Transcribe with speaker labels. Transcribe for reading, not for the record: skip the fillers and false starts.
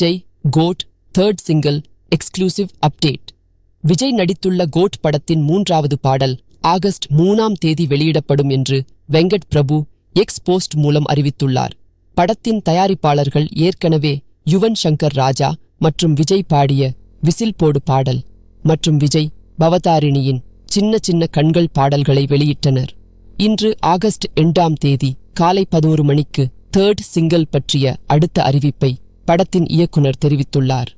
Speaker 1: டே GOAT third single exclusive update. Vijay நடித்துள்ள GOAT படத்தின் 3வது பாடல் ஆகஸ்ட் 3ஆம் தேதி வெளியிடப்படும் என்று வெங்கட் பிரபு எக்ஸ் போஸ்ட் மூலம் அறிவித்துள்ளார். படத்தின் தயாரிப்பாளர்கள் ஏற்கனவே யுவன் சங்கர் ராஜா மற்றும் விஜய் பாடிய விசில் போடு பாடல் மற்றும் விஜய் பவதாரிணியின் சின்ன சின்ன கண்கள் பாடல்களை வெளியிட்டனர். இன்று ஆகஸ்ட் 8ஆம் தேதி காலை 11 மணிக்கு தேர்ட் சிங்கிள் பற்றிய அடுத்த அறிவிப்பை படத்தின் இயக்குனர் தெரிவித்துள்ளார்.